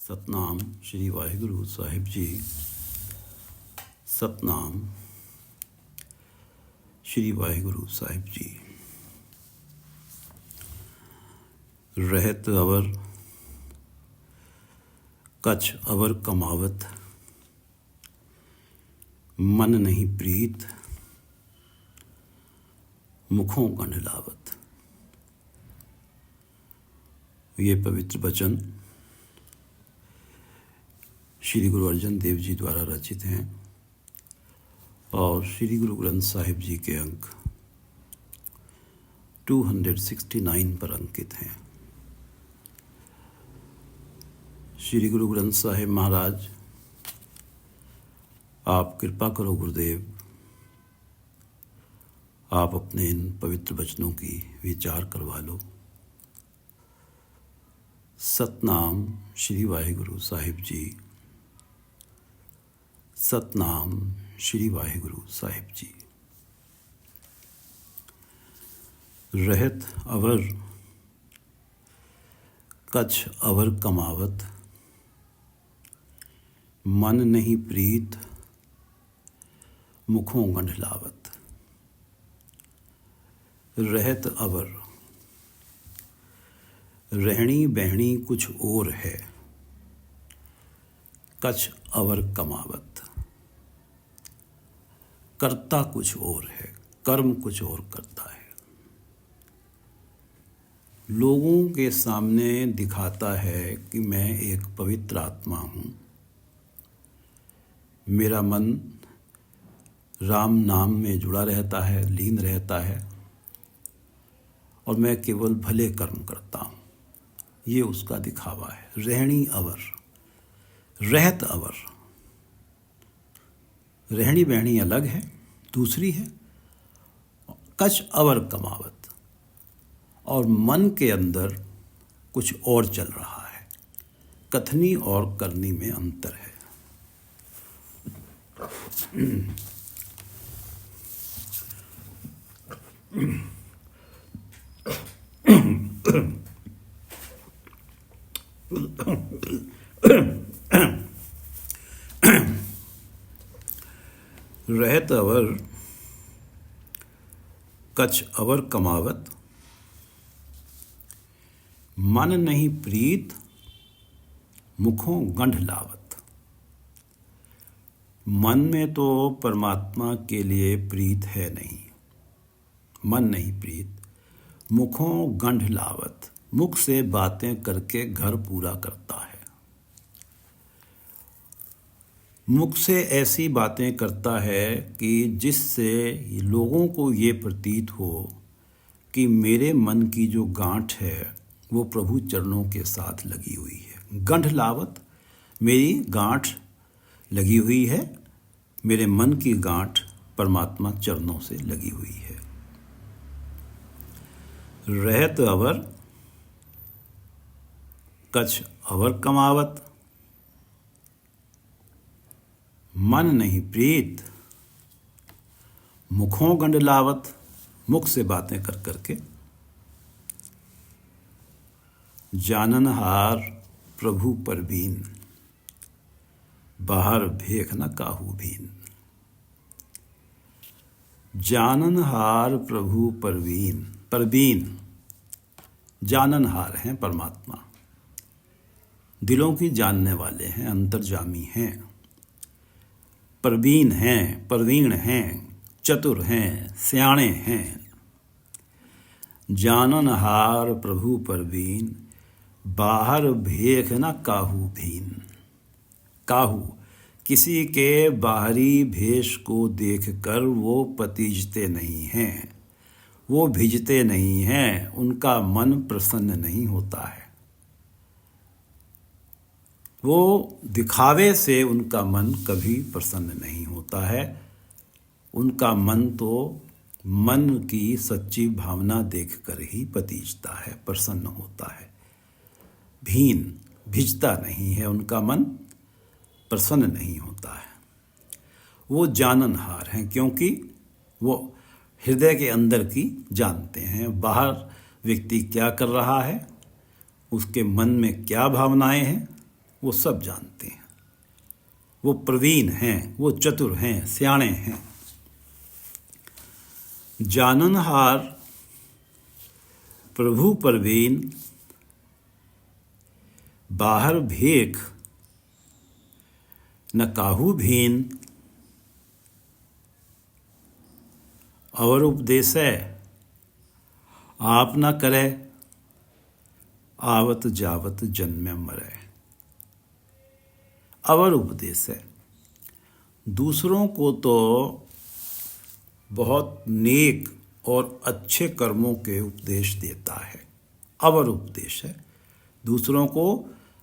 सतनाम श्री वाहिगुरु साहिब जी। सतनाम श्री वाहिगुरु साहिब जी। रहत अवर कछ अवर कमावत, मन नहीं प्रीत मुखों गंढ लावत। ये पवित्र वचन श्री गुरु अर्जन देव जी द्वारा रचित हैं और श्री गुरु ग्रंथ साहिब जी के अंक 269 पर अंकित हैं। श्री गुरु ग्रंथ साहिब महाराज, आप कृपा करो गुरुदेव, आप अपने इन पवित्र वचनों की विचार करवा लो। सतनाम श्री वाहिगुरु साहिब जी। सतनाम श्री वाहिगुरु साहिब जी। रहत अवर कछ अवर कमावत, मन नहीं प्रीत मुखों गंढ लावत। रहत अवर, रहनी बहनी कुछ और है, कछ अवर कमावत। करता कुछ और है, कर्म कुछ और करता है। लोगों के सामने दिखाता है कि मैं एक पवित्र आत्मा हूँ, मेरा मन राम नाम में जुड़ा रहता है, लीन रहता है और मैं केवल भले कर्म करता हूँ। ये उसका दिखावा है। रहनी अवर, रहत अवर, रहनी बहनी अलग है, दूसरी है। कछ अवर कमावत, और मन के अंदर कुछ और चल रहा है। कथनी और करनी में अंतर है। रहत अवर कछ अवर कमावत, मन नहीं प्रीत मुखों गंढ लावत। मन में तो परमात्मा के लिए प्रीत है नहीं, मन नहीं प्रीत, मुखों गंढ लावत, मुख से बातें करके घर पूरा करता है। मुख से ऐसी बातें करता है कि जिससे लोगों को ये प्रतीत हो कि मेरे मन की जो गांठ है वो प्रभु चरणों के साथ लगी हुई है। गंढ लावत, मेरी गांठ लगी हुई है, मेरे मन की गांठ परमात्मा चरणों से लगी हुई है। रहत अवर कछ अवर कमावत, मन नहीं प्रीत मुखों गंढ लावत, मुख से बातें कर करके। जाननहार प्रभु परवीन, बाहर भेख न काहू भीन। जाननहार प्रभु परवीन, परवीन जाननहार हैं परमात्मा, दिलों की जानने वाले हैं, अंतर्जामी हैं। प्रवीण हैं, प्रवीण हैं, चतुर हैं, सियाणे हैं। जाननहार प्रभु परवीन, बाहर भेख न काहू भीन। काहू, किसी के बाहरी भेष को देखकर वो पतीजते नहीं हैं, वो भिजते नहीं हैं, उनका मन प्रसन्न नहीं होता है। वो दिखावे से उनका मन कभी प्रसन्न नहीं होता है। उनका मन तो मन की सच्ची भावना देखकर ही पतीजता है, प्रसन्न होता है। भीन, भिजता नहीं है, उनका मन प्रसन्न नहीं होता है। वो जाननहार हैं क्योंकि वो हृदय के अंदर की जानते हैं। बाहर व्यक्ति क्या कर रहा है, उसके मन में क्या भावनाएं हैं, वो सब जानते हैं, वो प्रवीण हैं, वो चतुर हैं, सियाणे हैं। जाननहार प्रभु प्रवीण, बाहर भेख न काहू भीन, और उपदेशै आप न करे, आवत जावत जन्मे मरे। अवर उपदेश है, दूसरों को तो बहुत नेक और अच्छे कर्मों के उपदेश देता है। अवर उपदेश है, दूसरों को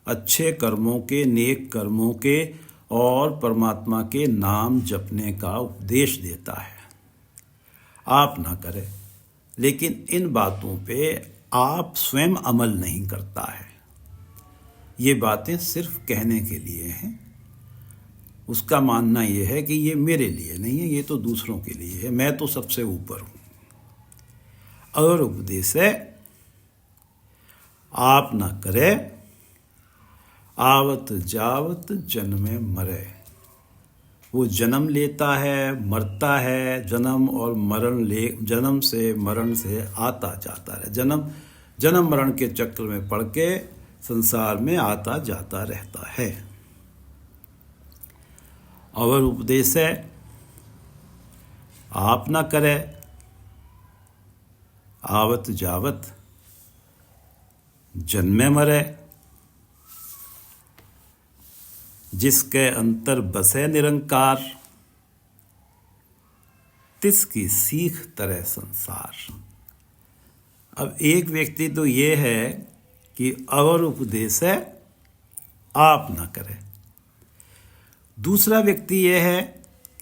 अच्छे कर्मों के, नेक कर्मों के और परमात्मा के नाम जपने का उपदेश देता है। आप ना करें, लेकिन इन बातों पे आप स्वयं अमल नहीं करता है। ये बातें सिर्फ कहने के लिए हैं। उसका मानना ये है कि ये मेरे लिए नहीं है, ये तो दूसरों के लिए है, मैं तो सबसे ऊपर हूँ। अगर उपदेश है, आप ना करे, आवत जावत जन्मे मरे। वो जन्म लेता है, मरता है, जन्म से मरण से आता जाता है। जन्म मरण के चक्र में पड़ के संसार में आता जाता रहता है। और उपदेश है, आप ना करे, आवत जावत जन्मे मरे। जिसके अंतर बसे निरंकार, तिसकी सीख तरह संसार। अब एक व्यक्ति तो ये है कि अवर उपदेश है, आप ना करें। दूसरा व्यक्ति ये है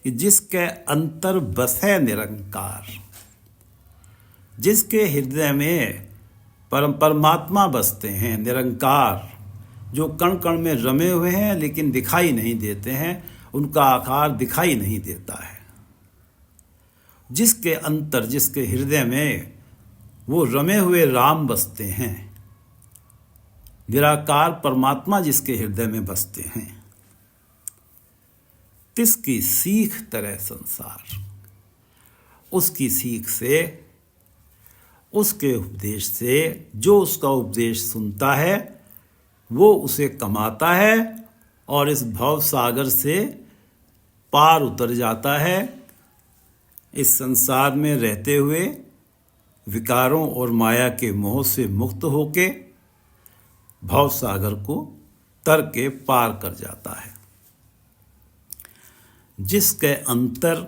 कि जिसके अंतर बसे निरंकार, जिसके हृदय में परमात्मा बसते हैं, निरंकार, जो कण कण में रमे हुए हैं लेकिन दिखाई नहीं देते हैं, उनका आकार दिखाई नहीं देता है। जिसके अंतर, जिसके हृदय में वो रमे हुए राम बसते हैं, निराकार परमात्मा जिसके हृदय में बसते हैं, तिसकी सीख तरह संसार। उसकी सीख से, उसके उपदेश से, जो उसका उपदेश सुनता है वो उसे कमाता है और इस भव सागर से पार उतर जाता है। इस संसार में रहते हुए विकारों और माया के मोह से मुक्त होके भव सागर को तर के पार कर जाता है। जिसके अंतर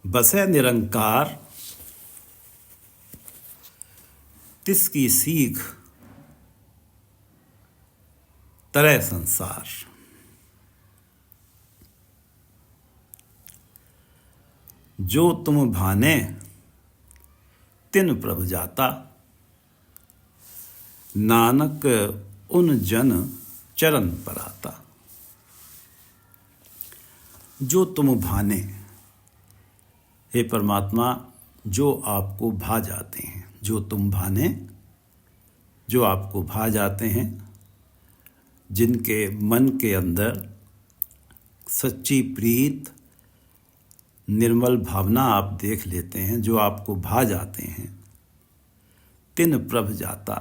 बसे निरंकार, तिसकी सीख तरह संसार। जो तुम भाने तिन प्रभ जाता, नानक उन जन चरण पर आता। जो तुम भाने, हे परमात्मा, जो आपको भा जाते हैं, जो तुम भाने, जो आपको भा जाते हैं, जिनके मन के अंदर सच्ची प्रीत, निर्मल भावना आप देख लेते हैं, जो आपको भा जाते हैं, तिन प्रभ जाता,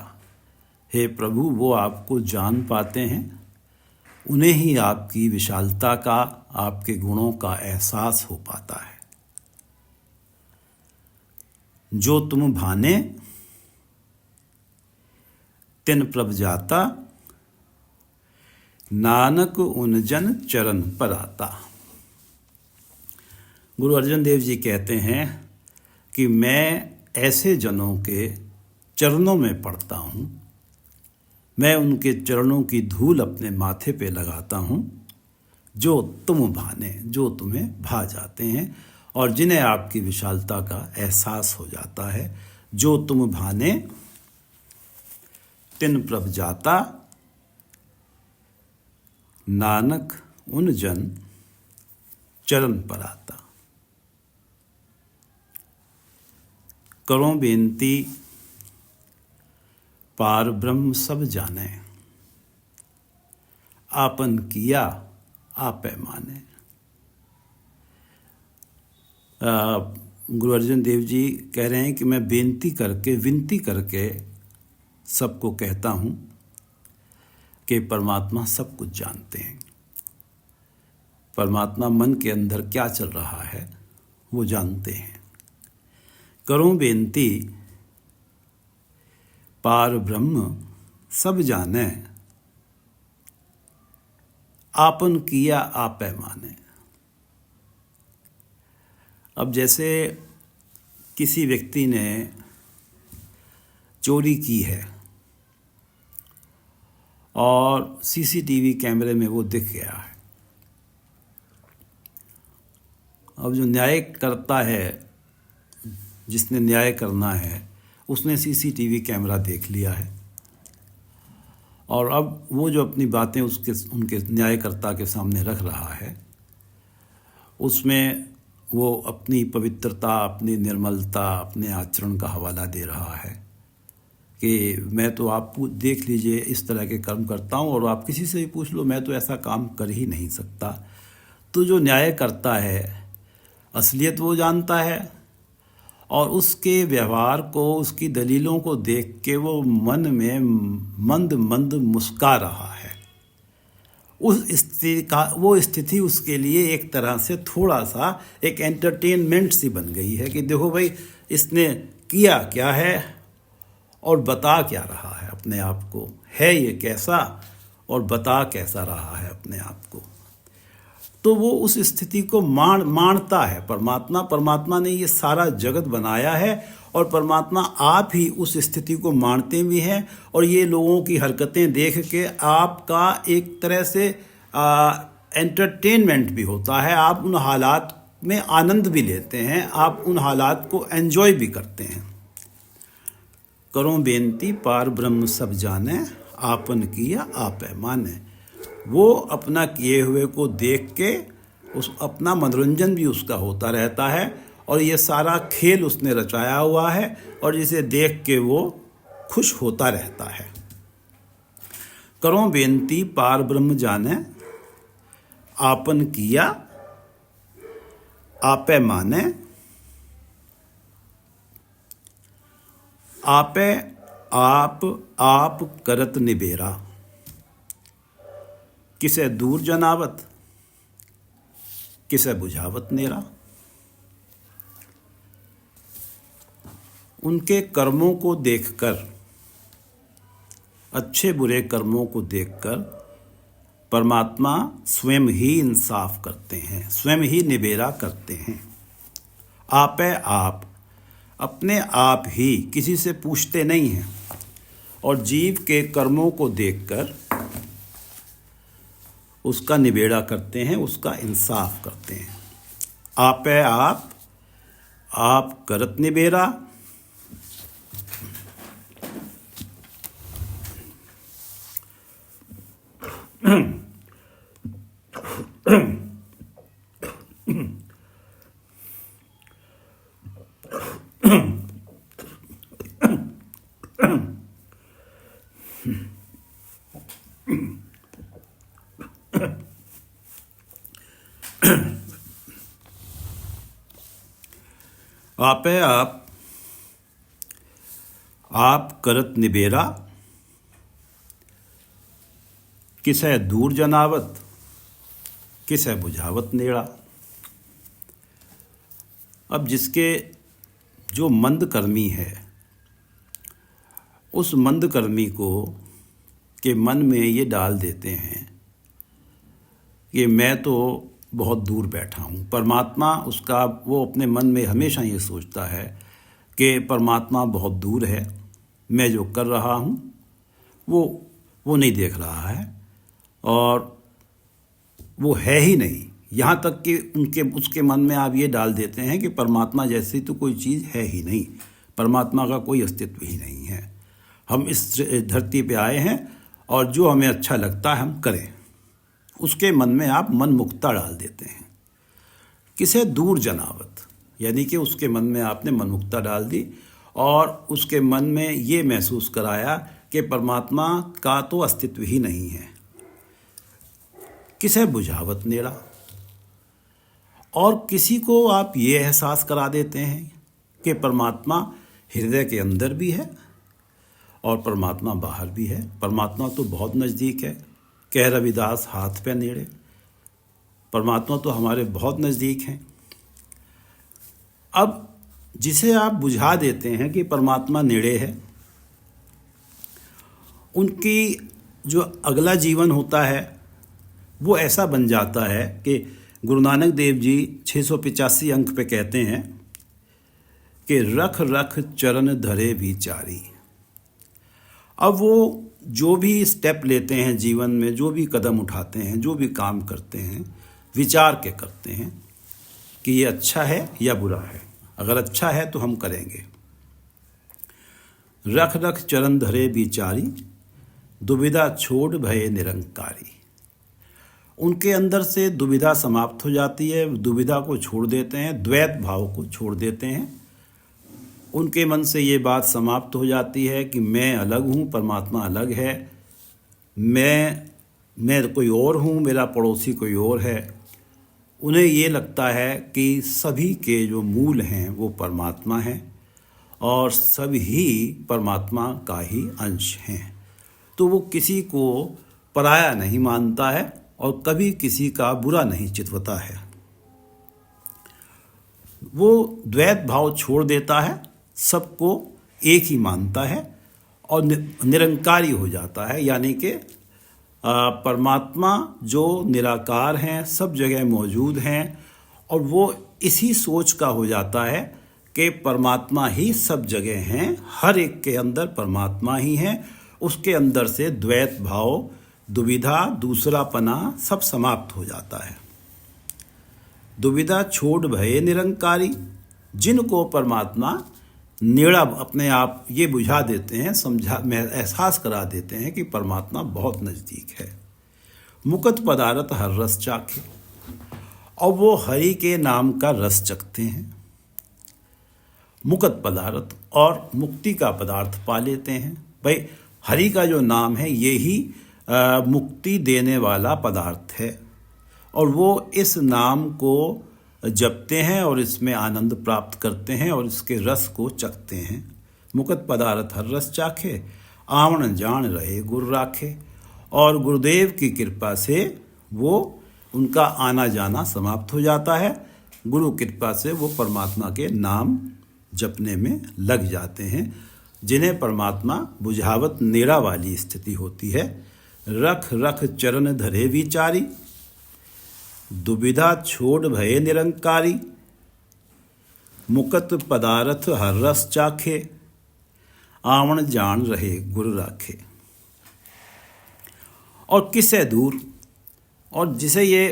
हे प्रभु, वो आपको जान पाते हैं। उन्हें ही आपकी विशालता का, आपके गुणों का एहसास हो पाता है। जो तुम भाने तिन प्रभ जाता, नानक उन जन चरण पर आता। गुरु अर्जन देव जी कहते हैं कि मैं ऐसे जनों के चरणों में पड़ता हूँ, मैं उनके चरणों की धूल अपने माथे पे लगाता हूँ, जो तुम भाने, जो तुम्हें भा जाते हैं और जिन्हें आपकी विशालता का एहसास हो जाता है। जो तुम भाने तिन प्रभ जाता, नानक उन जन चरण पर आता। करो बेनती, पार ब्रह्म सब जाने, आपन किया आपे माने। गुरु अर्जन देव जी कह रहे हैं कि मैं विनती करके सबको कहता हूँ कि परमात्मा सब कुछ जानते हैं। परमात्मा मन के अंदर क्या चल रहा है वो जानते हैं। करूं बेनती पार ब्रह्म सब जाने, आपन किया आपे माने। अब जैसे किसी व्यक्ति ने चोरी की है और सीसीटीवी कैमरे में वो दिख गया है। अब जो न्याय करता है, जिसने न्याय करना है, उसने सीसीटीवी कैमरा देख लिया है और अब वो जो अपनी बातें उनके न्यायकर्ता के सामने रख रहा है, उसमें वो अपनी पवित्रता, अपनी निर्मलता, अपने आचरण का हवाला दे रहा है कि मैं तो आप देख लीजिए इस तरह के कर्म करता हूँ और आप किसी से भी पूछ लो, मैं तो ऐसा काम कर ही नहीं सकता। तो जो न्याय करता है असलियत वो जानता है और उसके व्यवहार को, उसकी दलीलों को देख के वो मन में मंद मंद मुस्का रहा है। वो स्थिति उसके लिए एक तरह से थोड़ा सा एक एंटरटेनमेंट सी बन गई है कि देखो भाई इसने किया क्या है और बता क्या रहा है अपने आप को, है ये कैसा और बता कैसा रहा है अपने आप को। तो वो उस स्थिति को मानता है। परमात्मा ने ये सारा जगत बनाया है और परमात्मा आप ही उस स्थिति को मानते भी हैं और ये लोगों की हरकतें देख के आपका एक तरह से एंटरटेनमेंट भी होता है। आप उन हालात में आनंद भी लेते हैं, आप उन हालात को एंजॉय भी करते हैं। करो बेनती पार ब्रह्म सब जाने, आपन किया आपे माने। वो अपना किए हुए को देख के अपना मनोरंजन भी उसका होता रहता है और ये सारा खेल उसने रचाया हुआ है और जिसे देख के वो खुश होता रहता है। करो बेनती पार ब्रह्म जाने, आपन किया आपे माने। आपे आप करत निबेरा, किसे दूर जनावत किसे बुझावत नेरा। उनके कर्मों को देखकर, अच्छे बुरे कर्मों को देखकर परमात्मा स्वयं ही इंसाफ करते हैं, स्वयं ही निबेरा करते हैं। आपे आप, अपने आप ही, किसी से पूछते नहीं हैं और जीव के कर्मों को देखकर उसका निबेड़ा करते हैं, उसका इंसाफ करते हैं। आपे आप करत निबेरा, आपे आप करत निबेरा, किसे दूर जनावत किसे बुझावत नेड़ा। अब जिसके जो मंदकर्मी है, उस मंदकर्मी को के मन में ये डाल देते हैं कि मैं तो बहुत दूर बैठा हूँ। परमात्मा उसका, वो अपने मन में हमेशा ये सोचता है कि परमात्मा बहुत दूर है, मैं जो कर रहा हूँ वो नहीं देख रहा है और वो है ही नहीं। यहाँ तक कि उसके मन में आप ये डाल देते हैं कि परमात्मा जैसी तो कोई चीज़ है ही नहीं, परमात्मा का कोई अस्तित्व ही नहीं है। हम इस धरती पे आए हैं और जो हमें अच्छा लगता है हम करें, उसके मन में आप मन मुक्ता डाल देते हैं। किसे दूर जनावत, यानी कि उसके मन में आपने मन मुक्ता डाल दी और उसके मन में ये महसूस कराया कि परमात्मा का तो अस्तित्व ही नहीं है। किसे बुझावत नेड़ा। और किसी को आप ये एहसास करा देते हैं कि परमात्मा हृदय के अंदर भी है और परमात्मा बाहर भी है। परमात्मा तो बहुत नज़दीक है, कह रविदास हाथ पे नेड़े। परमात्मा तो हमारे बहुत नज़दीक हैं। अब जिसे आप बुझा देते हैं कि परमात्मा नेड़े है, उनकी जो अगला जीवन होता है वो ऐसा बन जाता है कि गुरु नानक देव जी 685 अंक पे कहते हैं कि रख रख चरण धरे विचारी। अब वो जो भी स्टेप लेते हैं जीवन में, जो भी कदम उठाते हैं, जो भी काम करते हैं, विचार के करते हैं कि ये अच्छा है या बुरा है। अगर अच्छा है तो हम करेंगे। रख रख चरण धरे विचारी, दुविधा छोड़ भये निरंकारी। उनके अंदर से दुविधा समाप्त हो जाती है, दुविधा को छोड़ देते हैं, द्वैत भाव को छोड़ देते हैं। उनके मन से ये बात समाप्त हो जाती है कि मैं अलग हूँ, परमात्मा अलग है, मैं कोई और हूँ, मेरा पड़ोसी कोई और है। उन्हें ये लगता है कि सभी के जो मूल हैं वो परमात्मा हैं और सभी परमात्मा का ही अंश हैं। तो वो किसी को पराया नहीं मानता है और कभी किसी का बुरा नहीं चितवता है। वो द्वैत भाव छोड़ देता है, सबको एक ही मानता है और निरंकारी हो जाता है। यानी कि परमात्मा जो निराकार हैं, सब जगह मौजूद हैं और वो इसी सोच का हो जाता है कि परमात्मा ही सब जगह हैं, हर एक के अंदर परमात्मा ही हैं। उसके अंदर से द्वैत भाव, दुविधा, दूसरापना सब समाप्त हो जाता है। दुविधा छोड़ भये निरंकारी, जिनको परमात्मा नेड़ा अपने आप ये बुझा देते हैं, एहसास करा देते हैं कि परमात्मा बहुत नज़दीक है। मुकत पदारथ हर रस चाखे, और वो हरि के नाम का रस चखते हैं। मुकत पदार्थ और मुक्ति का पदार्थ पा लेते हैं। भाई हरि का जो नाम है यही मुक्ति देने वाला पदार्थ है और वो इस नाम को जपते हैं और इसमें आनंद प्राप्त करते हैं और इसके रस को चखते हैं। मुकत पदार्थ हर रस चाखे, आवण जान रहे गुरु राखे। और गुरुदेव की कृपा से वो उनका आना जाना समाप्त हो जाता है। गुरु कृपा से वो परमात्मा के नाम जपने में लग जाते हैं, जिन्हें परमात्मा बुझावत नेड़ा वाली स्थिति होती है। रख रख चरण धरे विचारी, दुविधा छोड़ भये निरंकारी। मुकत पदारथ हर रस चाखे, आवण जान रहे गुरु राखे। और किससे दूर, और जिसे ये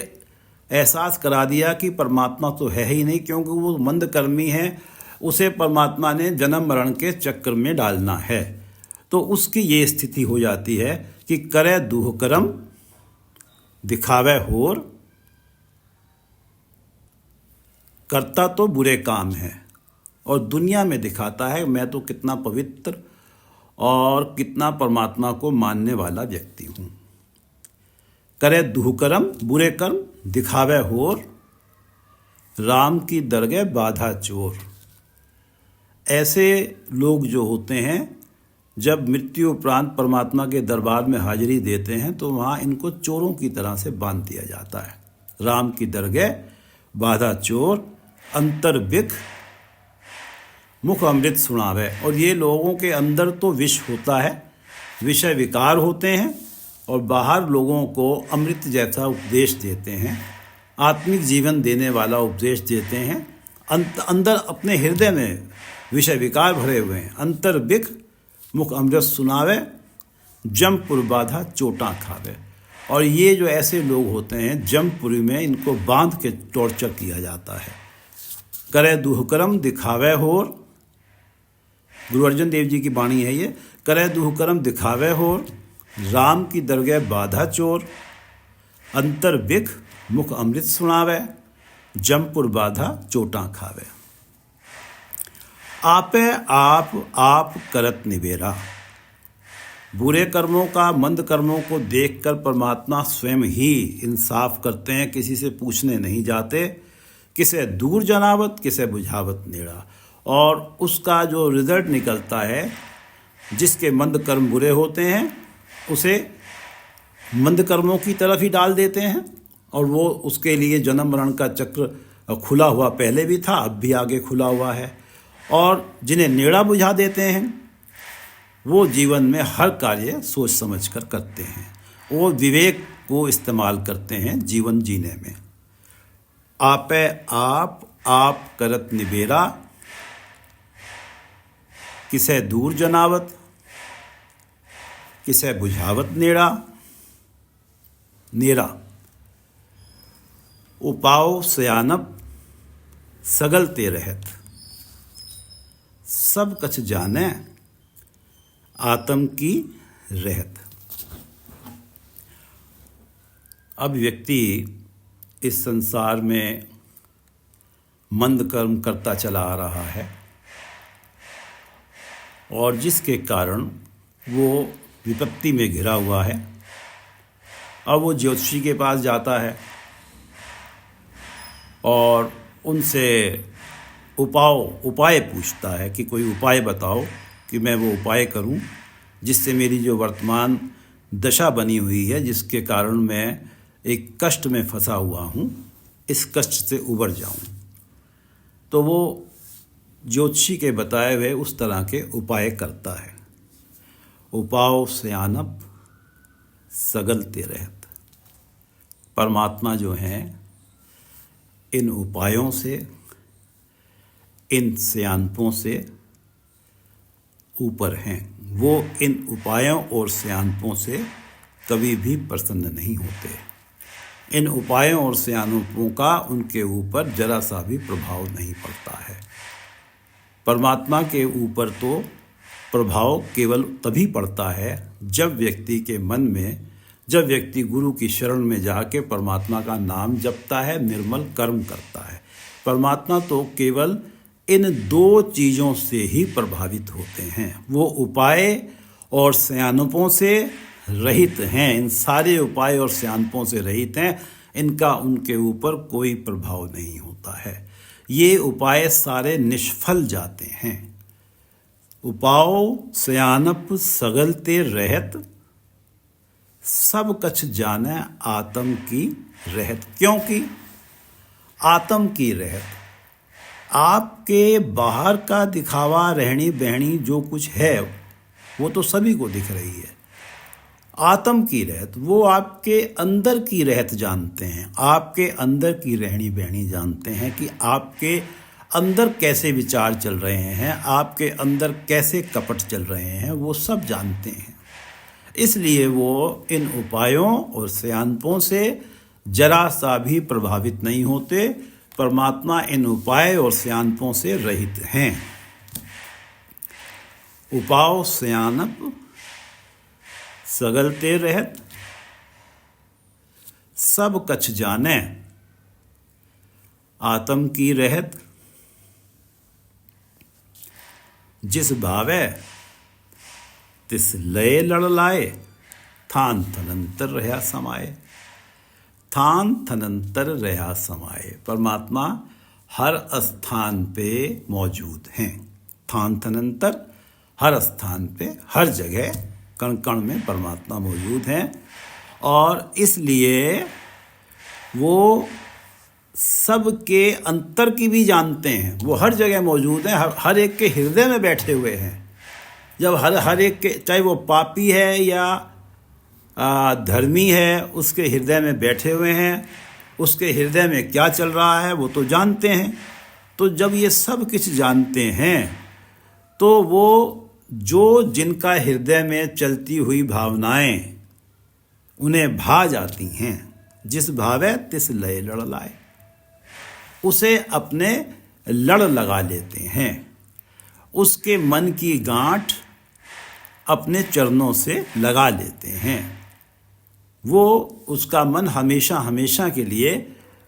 एहसास करा दिया कि परमात्मा तो है ही नहीं, क्योंकि वो मंदकर्मी है, उसे परमात्मा ने जन्म मरण के चक्र में डालना है। तो उसकी ये स्थिति हो जाती है कि करे दूह कर्म दिखावे होर, करता तो बुरे काम है और दुनिया में दिखाता है मैं तो कितना पवित्र और कितना परमात्मा को मानने वाला व्यक्ति हूँ। करे दुहकर्म बुरे कर्म दिखावे होर, राम की दरगाह बाधा चोर। ऐसे लोग जो होते हैं जब मृत्यु उपरांत परमात्मा के दरबार में हाजिरी देते हैं तो वहाँ इनको चोरों की तरह से बांध दिया जाता है। राम की दरगाह बाधा चोर, अंतर बिख मुख अमृत सुनावे। और ये लोगों के अंदर तो विष होता है, विषय विकार होते हैं और बाहर लोगों को अमृत जैसा उपदेश देते हैं, आत्मिक जीवन देने वाला उपदेश देते हैं। अंदर अपने हृदय में विषय विकार भरे हुए हैं। अंतर बिख मुख अमृत सुनावे, जमपुर बाधा चोटा खावे। और ये जो ऐसे लोग होते हैं जमपुरी में, इनको बांध के टॉर्चर किया जाता है। करे दुहकर्म दिखावे होर, गुरु अर्जन देव जी की वाणी है ये। करे दुहकर्म दिखावे होर, राम की दरगाह बाधा चोर। अंतर बिख मुख अमृत सुनावे, जमपुर बाधा चोटा खावे। आपे आप करत निबेरा, बुरे कर्मों का, मंद कर्मों को देखकर परमात्मा स्वयं ही इंसाफ करते हैं, किसी से पूछने नहीं जाते। किसे दूर जनावत किसे बुझावत नेड़ा, और उसका जो रिजल्ट निकलता है, जिसके मंद कर्म बुरे होते हैं उसे मंद कर्मों की तरफ ही डाल देते हैं, और वो उसके लिए जन्म मरण का चक्र खुला हुआ पहले भी था, अब भी आगे खुला हुआ है। और जिन्हें नेड़ा बुझा देते हैं वो जीवन में हर कार्य सोच समझ कर करते हैं, वो विवेक को इस्तेमाल करते हैं जीवन जीने में। आपे आप करत निबेरा, किसे दूर जनावत किसे बुझावत नेरा। उपाव सयानप सगलते रहत, सब कछ जाने आत्म की रहत। अब व्यक्ति इस संसार में मंद कर्म करता चला आ रहा है, और जिसके कारण वो विपत्ति में घिरा हुआ है। अब वो ज्योतिषी के पास जाता है और उनसे उपाय पूछता है कि कोई उपाय बताओ कि मैं वो उपाय करूं जिससे मेरी जो वर्तमान दशा बनी हुई है, जिसके कारण मैं एक कष्ट में फंसा हुआ हूं, इस कष्ट से उबर जाऊं। तो वो ज्योतिषी के बताए हुए उस तरह के उपाय करता है। उपाव सयानप सगलते रहत। परमात्मा जो हैं इन उपायों से, इन सयानपों से ऊपर हैं। वो इन उपायों और सयानपों से कभी भी प्रसन्न नहीं होते। इन उपायों और सयानपों का उनके ऊपर जरा सा भी प्रभाव नहीं पड़ता है। परमात्मा के ऊपर तो प्रभाव केवल तभी पड़ता है जब व्यक्ति के मन में, जब व्यक्ति गुरु की शरण में जाके परमात्मा का नाम जपता है, निर्मल कर्म करता है। परमात्मा तो केवल इन दो चीज़ों से ही प्रभावित होते हैं। वो उपाय और सयानपों से रहित हैं, इन सारे उपाय और सयानपों से रहित हैं। इनका उनके ऊपर कोई प्रभाव नहीं होता है। ये उपाय सारे निष्फल जाते हैं। उपाव सयानप सगलते रहत, सब कछ जाने आत्म की रहत। क्योंकि आत्म की रहत, आपके बाहर का दिखावा, रहनी बहनी जो कुछ है वो तो सभी को दिख रही है। आत्म की रहत, वो आपके अंदर की रहत जानते हैं, आपके अंदर की रहनी बहनी जानते हैं कि आपके अंदर कैसे विचार चल रहे हैं, आपके अंदर कैसे कपट चल रहे हैं, वो सब जानते हैं। इसलिए वो इन उपायों और सयानपों से जरा सा भी प्रभावित नहीं होते। परमात्मा इन उपाय और सयानपों से रहित हैं। उपाव सयानप सगलते रहत, सब कछ जाने आत्म की रहत। जिस भावे तिस लय लड़ लाए, थान थनंतर रहा समाये। थान थनंतर रहा समाये। परमात्मा हर स्थान पे मौजूद हैं। थान थनंतर, हर स्थान पे, हर जगह, कण कण में परमात्मा मौजूद हैं। और इसलिए वो सबके अंतर की भी जानते हैं। वो हर जगह मौजूद हैं, हर एक के हृदय में बैठे हुए हैं। जब हर एक के, चाहे वो पापी है या धर्मी है, उसके हृदय में बैठे हुए हैं। उसके हृदय में क्या चल रहा है वो तो जानते हैं। तो जब ये सब कुछ जानते हैं तो वो जो जिनका हृदय में चलती हुई भावनाएं उन्हें भा जाती हैं। जिस भावे तिस लय लड़ लाए, उसे अपने लड़ लगा लेते हैं। उसके मन की गांठ अपने चरणों से लगा लेते हैं। वो उसका मन हमेशा हमेशा के लिए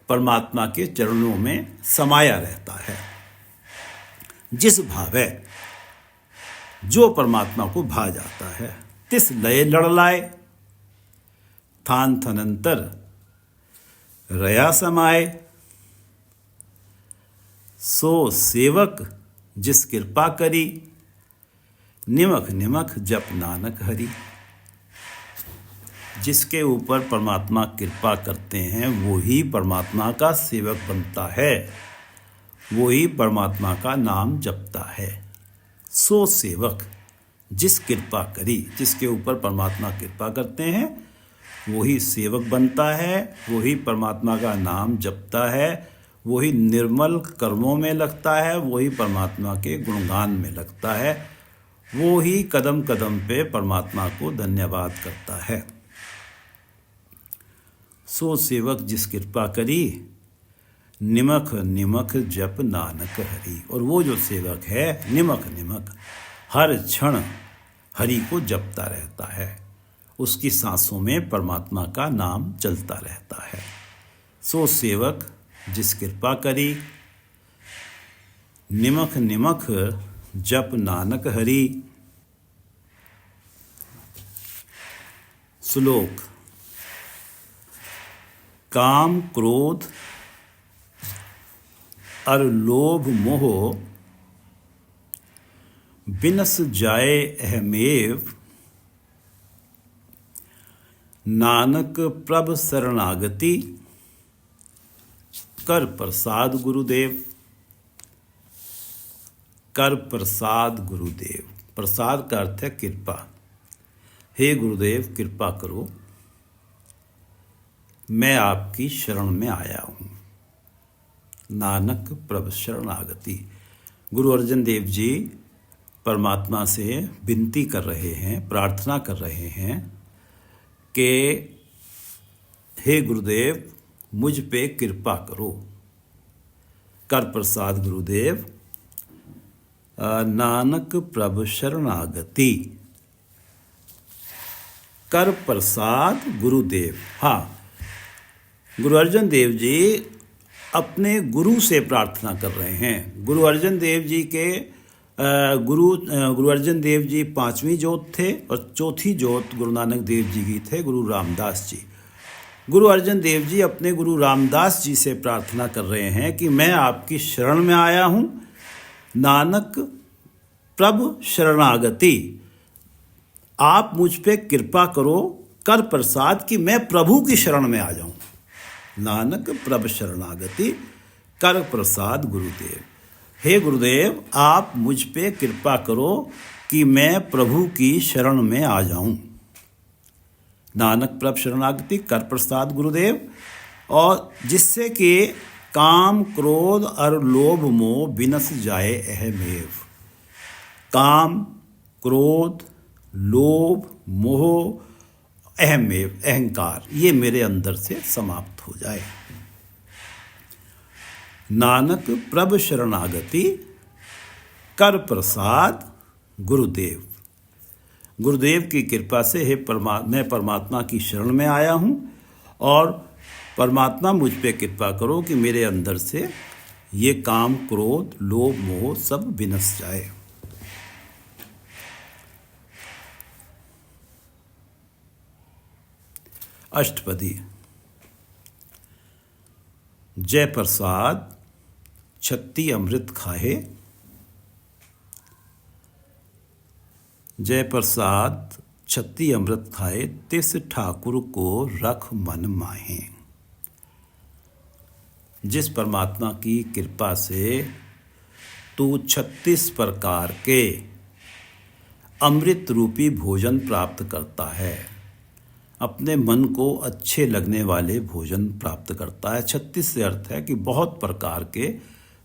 परमात्मा के चरणों में समाया रहता है। जिस भावे, जो परमात्मा को भा जाता है। तिस लय लड़लाए, थान थनंतर रया समाए। सो सेवक जिस कृपा करी, निमख निमख जप नानक हरि। जिसके ऊपर परमात्मा कृपा करते हैं वो ही परमात्मा का सेवक बनता है, वो ही परमात्मा का नाम जपता है। सो सेवक जिस कृपा करी, जिसके ऊपर परमात्मा कृपा करते हैं वही सेवक बनता है, वही परमात्मा का नाम जपता है, वही निर्मल कर्मों में लगता है, वही परमात्मा के गुणगान में लगता है, वो ही कदम कदम पे परमात्मा को धन्यवाद करता है। सो सेवक जिस कृपा करी, निमख निमख जप नानक हरि। और वो जो सेवक है निमख निमख हर क्षण हरि को जपता रहता है, उसकी सांसों में परमात्मा का नाम चलता रहता है। सो सेवक जिस कृपा करी, निमख निमख जप नानक हरि। श्लोक। काम क्रोध और लोभ मोह बिनस जाए अहमेव, नानक प्रभ शरणागति कर प्रसाद गुरुदेव। कर प्रसाद गुरुदेव, प्रसाद का अर्थ है कृपा। हे गुरुदेव कृपा करो, मैं आपकी शरण में आया हूँ। नानक प्रभ शरणागति। गुरु अर्जन देव जी परमात्मा से विनती कर रहे हैं, प्रार्थना कर रहे हैं कि हे गुरुदेव मुझ पे कृपा करो। कर प्रसाद गुरुदेव, नानक प्रभ शरणागति। कर प्रसाद गुरुदेव। हाँ, गुरु अर्जन देव जी अपने गुरु से प्रार्थना कर रहे हैं। गुरु अर्जन देव जी के गुरु अर्जन देव जी 5वीं जोत थे और चौथी जोत गुरु नानक देव जी की थे गुरु रामदास जी। गुरु अर्जन देव जी अपने गुरु रामदास जी से प्रार्थना कर रहे हैं कि मैं आपकी शरण में आया हूँ, नानक प्रभ शरणागति। आप मुझ पे कृपा करो, कर प्रसाद कि मैं प्रभु की शरण में आ जाऊं। नानक प्रभ शरणागति कर प्रसाद गुरुदेव। हे गुरुदेव आप मुझ पे कृपा करो कि मैं प्रभु की शरण में आ जाऊं। नानक प्रभ शरणागति कर प्रसाद गुरुदेव। और जिससे कि काम क्रोध और लोभ मोह बिनस जाए अहमेव। काम क्रोध लोभ मोह अहमेव अहंकार ये मेरे अंदर से समाप्त हो जाए। नानक प्रभ शरणागति कर प्रसाद गुरुदेव। गुरुदेव की कृपा से मैं परमात्मा की शरण में आया हूँ और परमात्मा मुझ पे कृपा करो कि मेरे अंदर से ये काम क्रोध लोभ मोह सब विनस जाए। अष्टपदी। जय प्रसाद छत्ती अमृत खाहे। जय प्रसाद छत्ती अमृत खाए, तिस ठाकुर को रख मन माहे। जिस परमात्मा की कृपा से तू 36 प्रकार के अमृत रूपी भोजन प्राप्त करता है, अपने मन को अच्छे लगने वाले भोजन प्राप्त करता है। 36 से अर्थ है कि बहुत प्रकार के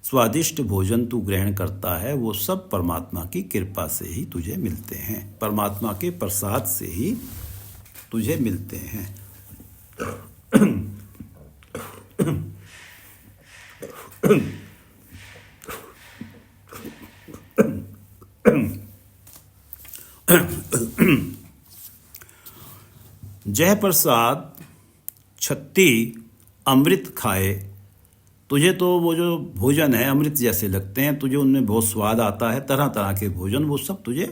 स्वादिष्ट भोजन तू ग्रहण करता है, वो सब परमात्मा की कृपा से ही तुझे मिलते हैं, परमात्मा के प्रसाद से ही तुझे मिलते हैं। जय प्रसाद छत्ती अमृत खाए। तुझे तो वो जो भोजन है अमृत जैसे लगते हैं, तुझे उनमें बहुत स्वाद आता है, तरह तरह के भोजन वो सब तुझे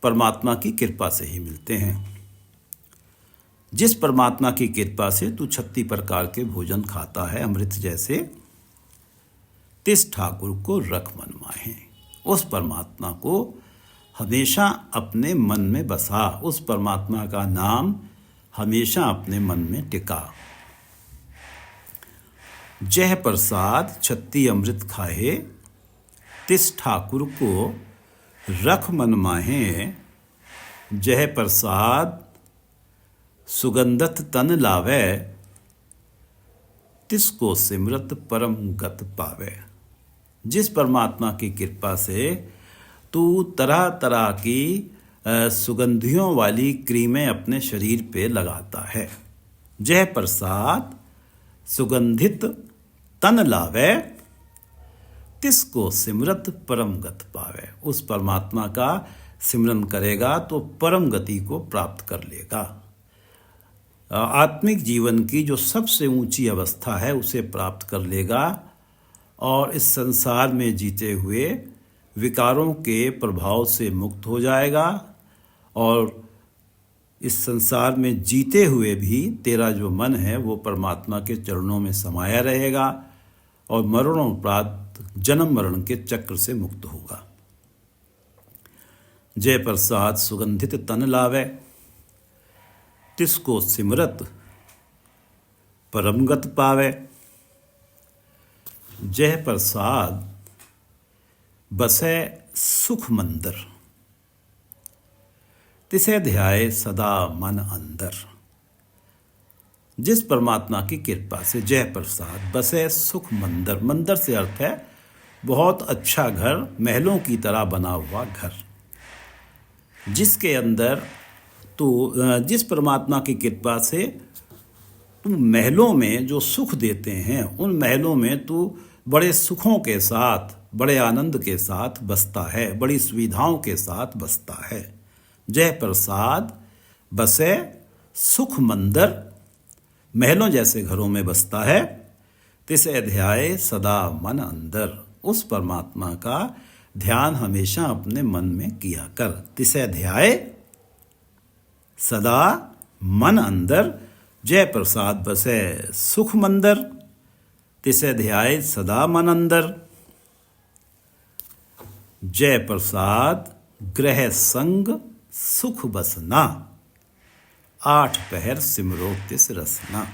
परमात्मा की कृपा से ही मिलते हैं। जिस परमात्मा की कृपा से तू 36 प्रकार के भोजन खाता है अमृत जैसे, तिस ठाकुर को रख मन माहे। उस परमात्मा को हमेशा अपने मन में बसा, उस परमात्मा का नाम हमेशा अपने मन में टिका। जह प्रसाद 36 अमृत खाए, तिस ठाकुर को रख मन माहे। जह प्रसाद सुगंधत तन लावे, तिसको सिमरत परम गत पावे। जिस परमात्मा की कृपा से तू तरह तरह की सुगंधियों वाली क्रीमें अपने शरीर पे लगाता है। जह प्रसाद सुगंधित तन लावे, तिसको सिमरत परम गत पावे। उस परमात्मा का सिमरन करेगा तो परम गति को प्राप्त कर लेगा। आत्मिक जीवन की जो सबसे ऊंची अवस्था है उसे प्राप्त कर लेगा और इस संसार में जीते हुए विकारों के प्रभाव से मुक्त हो जाएगा। और इस संसार में जीते हुए भी तेरा जो मन है वो परमात्मा के चरणों में समाया रहेगा और मरणोपरांत जन्म मरण के चक्र से मुक्त होगा। जय प्रसाद सुगंधित तन लावे, तिसको सिमरत परमगत पावे। जय प्रसाद बसे सुख मंदिर, तिसे ध्याए सदा मन अंदर। जिस परमात्मा की कृपा से जय प्रसाद बसे सुख मंदिर, मंदिर से अर्थ है बहुत अच्छा घर, महलों की तरह बना हुआ घर, जिसके अंदर तो जिस परमात्मा की कृपा से तू महलों में जो सुख देते हैं उन महलों में तू बड़े सुखों के साथ, बड़े आनंद के साथ बसता है, बड़ी सुविधाओं के साथ बसता है। जय प्रसाद बसे सुख मंदिर, महलों जैसे घरों में बसता है। तिसे ध्याए सदा मन अंदर, उस परमात्मा का ध्यान हमेशा अपने मन में किया कर। तिसे ध्याए सदा मन अंदर, जय प्रसाद बसे सुख मंदिर, तिसे ध्याए सदा मन अंदर। जय प्रसाद ग्रह संग सुख बसना, 8 पहर सिमरो तिस रसना।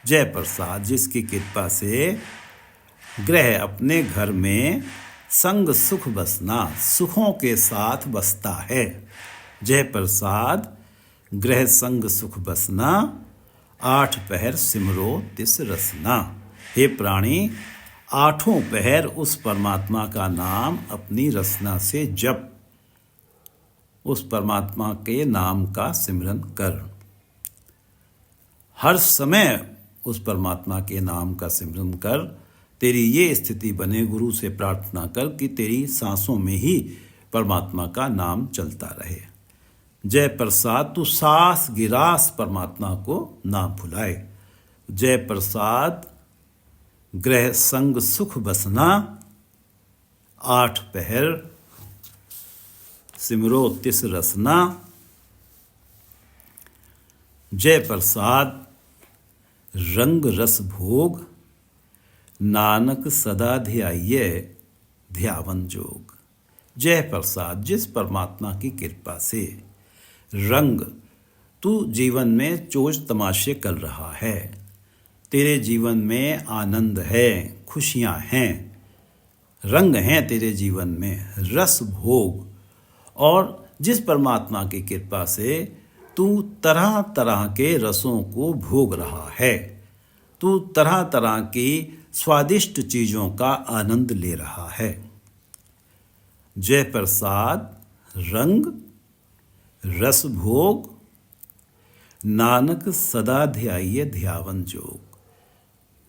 जय प्रसाद जिसकी कृपा से ग्रह अपने घर में संग सुख बसना, सुखों के साथ बसता है। जय प्रसाद ग्रह संग सुख बसना, 8 पहर सिमरो तिस रसना। हे प्राणी, 8 पहर उस परमात्मा का नाम अपनी रसना से जप, उस परमात्मा के नाम का सिमरन कर। हर समय उस परमात्मा के नाम का सिमरन कर। तेरी ये स्थिति बने, गुरु से प्रार्थना कर कि तेरी सांसों में ही परमात्मा का नाम चलता रहे। जय प्रसाद तू सांस गिरास परमात्मा को ना भुलाए। जय प्रसाद ग्रह संग सुख बसना, 8 पहर सिमरो तिस रसना। जय प्रसाद रंग रस भोग, नानक सदा ध्याये ध्यावन जोग। जय प्रसाद जिस परमात्मा की कृपा से रंग तू जीवन में चोज तमाशे कर रहा है, तेरे जीवन में आनंद है, खुशियां हैं, रंग हैं तेरे जीवन में, रस भोग, और जिस परमात्मा की कृपा से तू तरह तरह के रसों को भोग रहा है, तू तरह तरह की स्वादिष्ट चीज़ों का आनंद ले रहा है। जय प्रसाद रंग रस भोग, नानक सदा ध्याये ध्यावन जोग।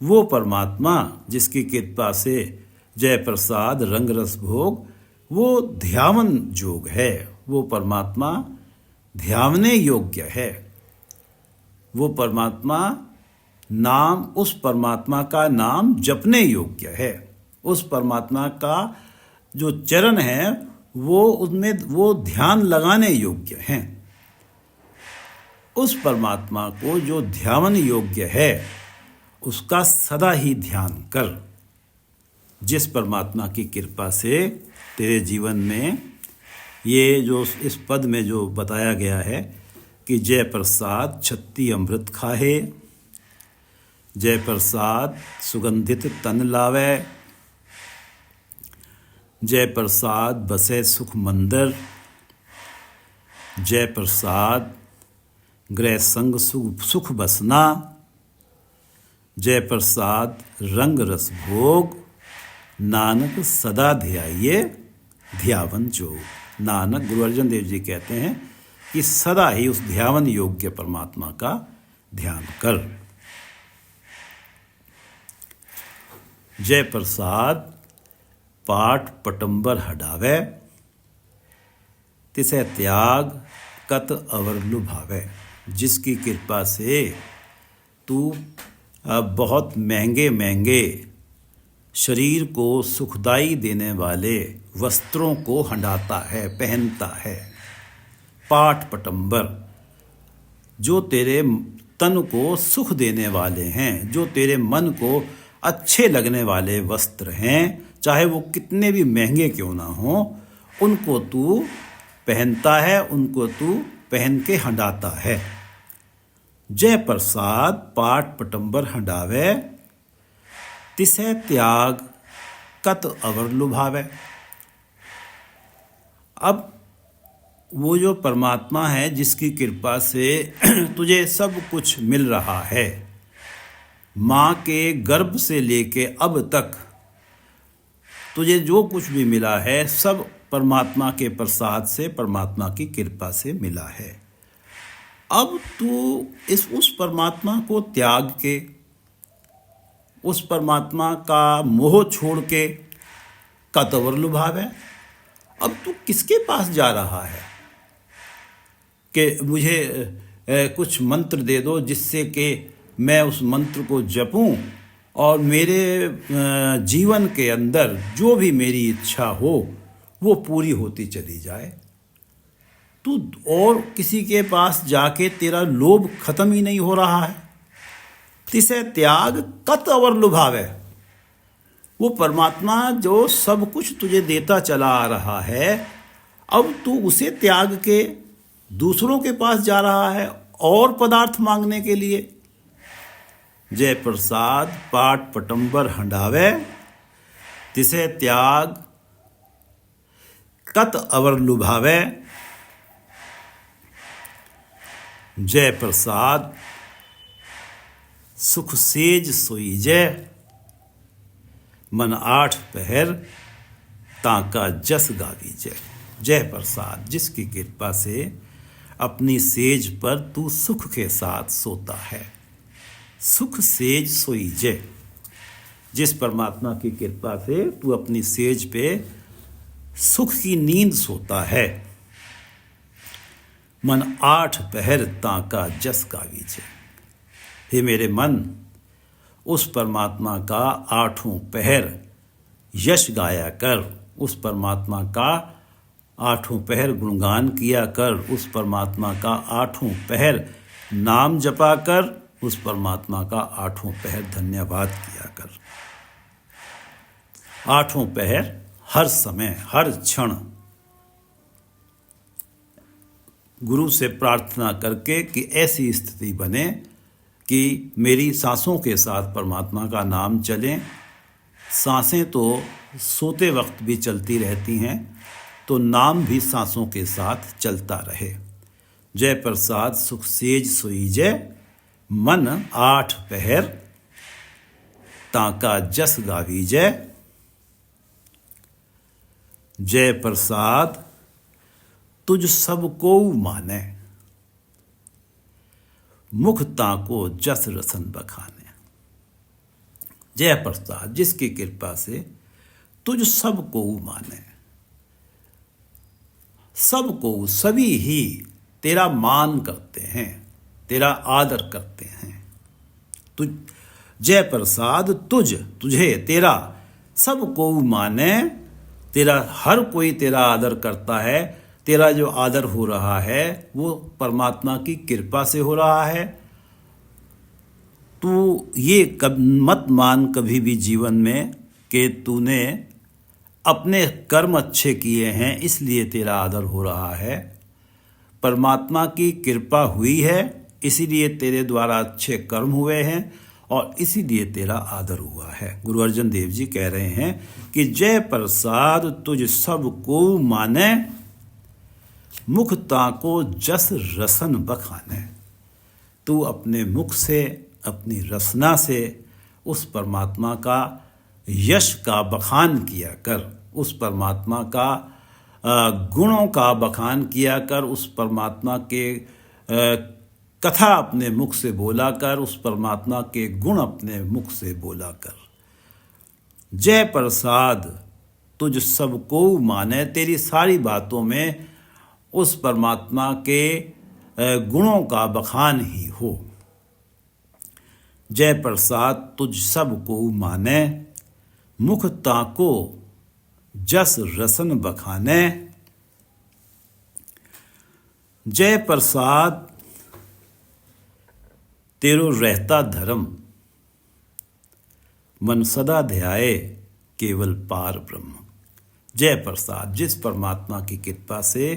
वो परमात्मा जिसकी कृपा से जय प्रसाद रंग रस भोग, वो ध्यावन जोग है, वो परमात्मा ध्यावने योग्य है। वो परमात्मा नाम, उस परमात्मा का नाम जपने योग्य है। उस परमात्मा का जो चरण है वो उनमें वो ध्यान लगाने योग्य हैं। उस परमात्मा को जो ध्यान योग्य है उसका सदा ही ध्यान कर। जिस परमात्मा की कृपा से तेरे जीवन में ये जो इस पद में जो बताया गया है कि जय प्रसाद छत्ती अमृत खाहे, जय प्रसाद सुगंधित तन लावे, जय प्रसाद बसे सुख मंदिर, जय प्रसाद गृह संग सुख बसना, जय प्रसाद रंग रस भोग, नानक सदा ध्याये ध्यावन जोग। नानक गुरु अर्जन देव जी कहते हैं कि सदा ही उस ध्यावन योग्य परमात्मा का ध्यान कर। जय प्रसाद पाठ पटंबर हटावे, तिसे त्याग कत अवर लुभावे। जिसकी कृपा से तू बहुत महंगे महंगे शरीर को सुखदाई देने वाले वस्त्रों को हंडाता है, पहनता है। पाठ पटंबर जो तेरे तन को सुख देने वाले हैं, जो तेरे मन को अच्छे लगने वाले वस्त्र हैं, चाहे वो कितने भी महंगे क्यों ना हो, उनको तू पहनता है, उनको तू पहन के हंडाता है। जय प्रसाद पाठ पटंबर हंडावे, तिसे त्याग कत अवर लुभावे। अब वो जो परमात्मा है जिसकी कृपा से तुझे सब कुछ मिल रहा है, माँ के गर्भ से लेके अब तक तुझे जो कुछ भी मिला है सब परमात्मा के प्रसाद से, परमात्मा की कृपा से मिला है। अब तू उस परमात्मा को त्याग के, उस परमात्मा का मोह छोड़ के कतवर लुभावे। अब तू किसके पास जा रहा है कि मुझे कुछ मंत्र दे दो जिससे कि मैं उस मंत्र को जपूं और मेरे जीवन के अंदर जो भी मेरी इच्छा हो वो पूरी होती चली जाए। तू और किसी के पास जाके तेरा लोभ खत्म ही नहीं हो रहा है। तिसे त्याग कत अवर लुभावे। वो परमात्मा जो सब कुछ तुझे देता चला आ रहा है, अब तू उसे त्याग के दूसरों के पास जा रहा है और पदार्थ मांगने के लिए। जय प्रसाद पाठ पटंबर हंडावे, तिसे त्याग कत अवर लुभावे। जय प्रसाद सुख सेज सोई जय, मन आठ पहर ताका जस गावी जय। जय प्रसाद जिसकी कृपा से अपनी सेज पर तू सुख के साथ सोता है। सुख सेज सोई जय। जिस परमात्मा की कृपा से तू अपनी सेज पे सुख की नींद सोता है। मन आठ पहर ताका जस गावी जय। हे मेरे मन, उस परमात्मा का आठों पहर यश गाया कर, उस परमात्मा का आठों पहर गुणगान किया कर, उस परमात्मा का आठों पहर नाम जपा कर, उस परमात्मा का आठों पहर धन्यवाद किया कर। आठों पहर हर समय हर क्षण गुरु से प्रार्थना करके कि ऐसी स्थिति बने कि मेरी सांसों के साथ परमात्मा का नाम चले। सांसें तो सोते वक्त भी चलती रहती हैं, तो नाम भी सांसों के साथ चलता रहे। जय प्रसाद सुख सेज सोई जय, मन आठ पहर ताका जस गावी जय। जय प्रसाद तुझ सबको माने, मुख ताको जस रसन बखाने। जय प्रसाद जिसकी कृपा से तुझ सबको माने, सबको सभी ही तेरा मान करते हैं, तेरा आदर करते हैं। तुझ जय प्रसाद तुझे तेरा सबको माने, तेरा हर कोई तेरा आदर करता है। तेरा जो आदर हो रहा है वो परमात्मा की कृपा से हो रहा है। तू ये मत मान कभी भी जीवन में कि तूने अपने कर्म अच्छे किए हैं इसलिए तेरा आदर हो रहा है। परमात्मा की कृपा हुई है इसीलिए तेरे द्वारा अच्छे कर्म हुए हैं और इसीलिए तेरा आदर हुआ है। गुरु अर्जन देव जी कह रहे हैं कि जय प्रसाद तुझ सब को माने, मुख ताको जस रसन बखाने। तू अपने मुख से, अपनी रसना से उस परमात्मा का यश का बखान किया कर, उस परमात्मा का गुणों का बखान किया कर, उस परमात्मा के कथा अपने मुख से बोला कर, उस परमात्मा के गुण अपने मुख से बोला कर। जय प्रसाद तुझ सबको माने, तेरी सारी बातों में उस परमात्मा के गुणों का बखान ही हो। जय प्रसाद तुझ सबको माने, मुख ताको जस रसन बखाने। जय प्रसाद तेरो रहता धर्म, मन सदा ध्याए केवल पार ब्रह्म। जय प्रसाद, जिस परमात्मा की कृपा से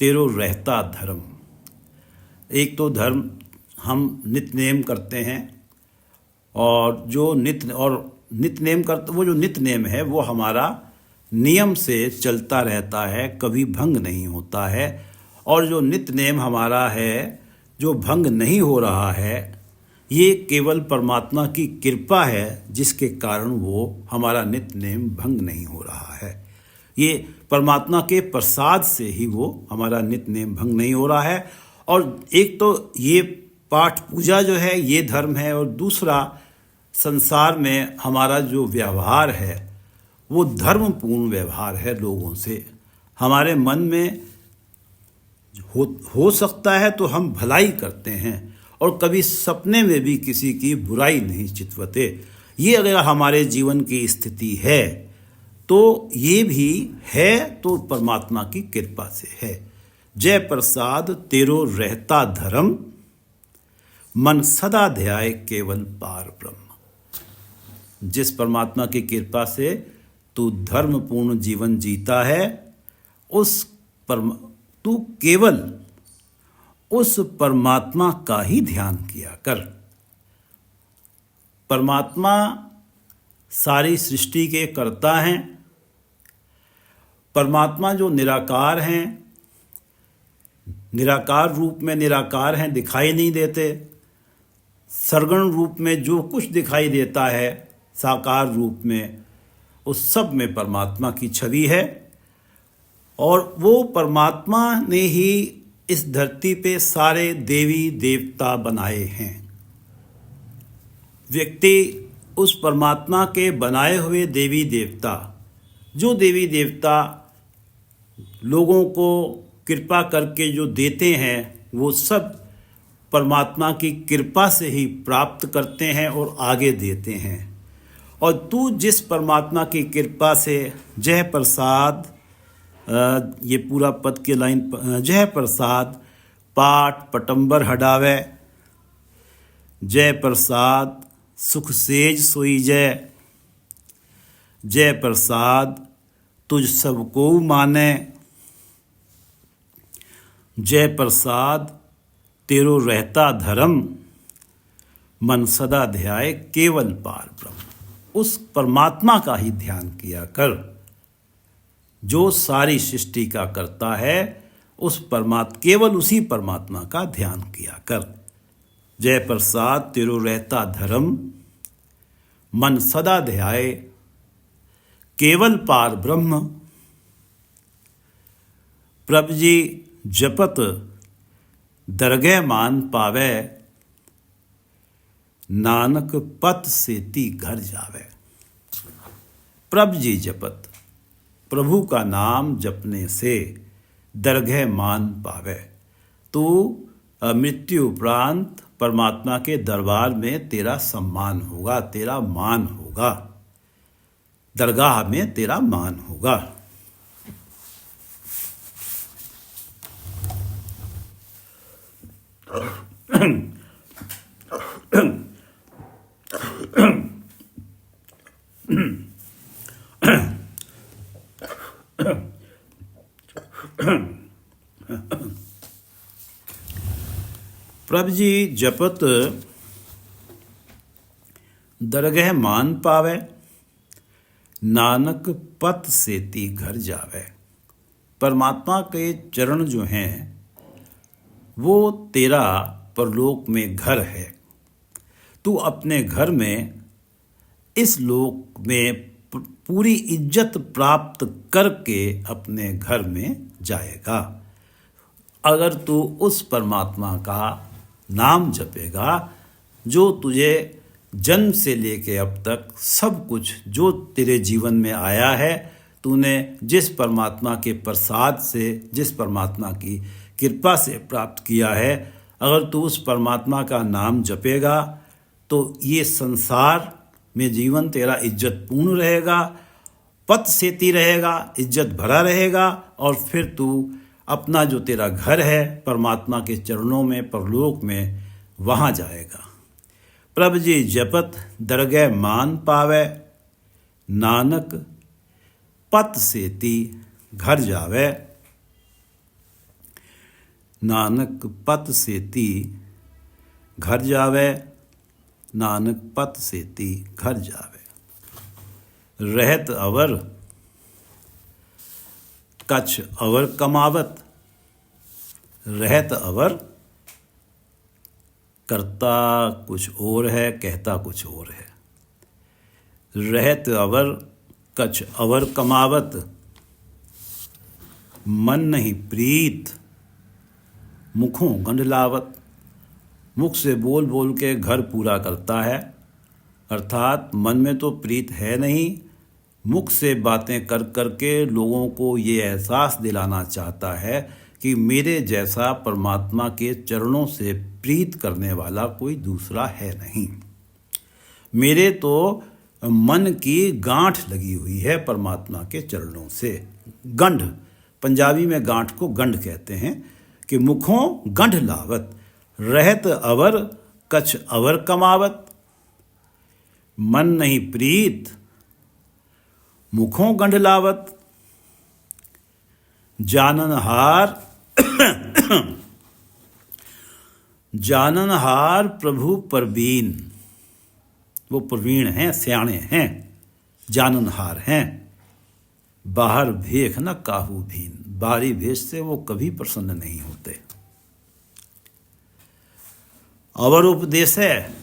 तेरो रहता धर्म। एक तो धर्म हम नित्य नेम करते हैं और जो नित्य नेम करते, वो जो नित्य नेम है वो हमारा नियम से चलता रहता है, कभी भंग नहीं होता है। और जो नित्य नेम हमारा है जो भंग नहीं हो रहा है, ये केवल परमात्मा की कृपा है जिसके कारण वो हमारा नित्य नेम भंग नहीं हो रहा है। ये परमात्मा के प्रसाद से ही वो हमारा नित्य नेम भंग नहीं हो रहा है। और एक तो ये पाठ पूजा जो है ये धर्म है, और दूसरा संसार में हमारा जो व्यवहार है वो धर्मपूर्ण व्यवहार है लोगों से। हमारे मन में हो सकता है तो हम भलाई करते हैं और कभी सपने में भी किसी की बुराई नहीं चितवते। ये अगर हमारे जीवन की स्थिति है तो ये भी है तो परमात्मा की कृपा से है। जय प्रसाद तेरो रहता धर्म, मन सदा ध्याए केवल पार ब्रह्म। जिस परमात्मा की कृपा से तू धर्मपूर्ण जीवन जीता है, तू केवल उस परमात्मा का ही ध्यान किया कर। परमात्मा सारी सृष्टि के कर्ता हैं। परमात्मा जो निराकार हैं, निराकार रूप में निराकार हैं, दिखाई नहीं देते। सरगुण रूप में जो कुछ दिखाई देता है साकार रूप में, उस सब में परमात्मा की छवि है। और वो परमात्मा ने ही इस धरती पे सारे देवी देवता बनाए हैं। व्यक्ति उस परमात्मा के बनाए हुए देवी देवता, जो देवी देवता लोगों को कृपा करके जो देते हैं, वो सब परमात्मा की कृपा से ही प्राप्त करते हैं और आगे देते हैं। और तू जिस परमात्मा की कृपा से जय प्रसाद, ये पूरा पद के लाइन, जय प्रसाद पाठ पटंबर हटावे, जय प्रसाद सुख सेज सोई जय, जय प्रसाद तुझ सबको माने, जय प्रसाद तेरो रहता धर्म, मन सदा ध्याए केवल पार ब्रह्म। उस परमात्मा का ही ध्यान किया कर जो सारी सृष्टि का करता है। केवल उसी परमात्मा का ध्यान किया कर। जय प्रसाद तेरो रहता धर्म, मन सदा ध्याए केवल पार ब्रह्म। प्रभु जी जपत दरगह मान पावे, नानक पत सेती घर जावे। प्रभु जी जपत, प्रभु का नाम जपने से दरगह मान पावे, तो मृत्यु उपरांत परमात्मा के दरबार में तेरा सम्मान होगा, तेरा मान होगा। दरगाह में तेरा मान होगा। प्रभु जी जपत दरगह मान पावे, नानक पत सेती घर जावे। परमात्मा के चरण जो हैं वो तेरा परलोक में घर है। तू अपने घर में इस लोक में पूरी इज्जत प्राप्त करके अपने घर में जाएगा। अगर तू उस परमात्मा का नाम जपेगा जो तुझे जन्म से लेके अब तक सब कुछ जो तेरे जीवन में आया है, तूने जिस परमात्मा के प्रसाद से, जिस परमात्मा की कृपा से प्राप्त किया है, अगर तू उस परमात्मा का नाम जपेगा तो ये संसार में जीवन तेरा इज्जत पूर्ण रहेगा, पत सेती रहेगा, इज्जत भरा रहेगा। और फिर तू अपना जो तेरा घर है परमात्मा के चरणों में, परलोक में, वहाँ जाएगा। प्रभु जी जपत दरगह मान पावे, नानक पत सेती घर जावे। नानक पत सेती घर जावे, नानक पत सेती घर जावे। रहत अवर कछ अवर कमावत। रहत अवर करता कुछ और है, कहता कुछ और है। रहत अवर कछ अवर कमावत, मन नहीं प्रीत मुखों गंढ लावत। मुख से बोल बोल के घर पूरा करता है, अर्थात मन में तो प्रीत है नहीं, मुख से बातें कर कर के लोगों को ये एहसास दिलाना चाहता है कि मेरे जैसा परमात्मा के चरणों से प्रीत करने वाला कोई दूसरा है नहीं। मेरे तो मन की गांठ लगी हुई है परमात्मा के चरणों से। गंढ, पंजाबी में गांठ को गंढ कहते हैं कि मुखों गंढ लावत। रहत अवर कछ अवर कमावत, मन नहीं प्रीत मुखों गंढ लावत। जाननहार जाननहार प्रभु परवीन, वो प्रवीण हैं, सियाणे हैं, जाननहार हैं। बाहर भेख न काहू भीन, बाहरी भेष से वो कभी प्रसन्न नहीं होते। अवर उपदेश है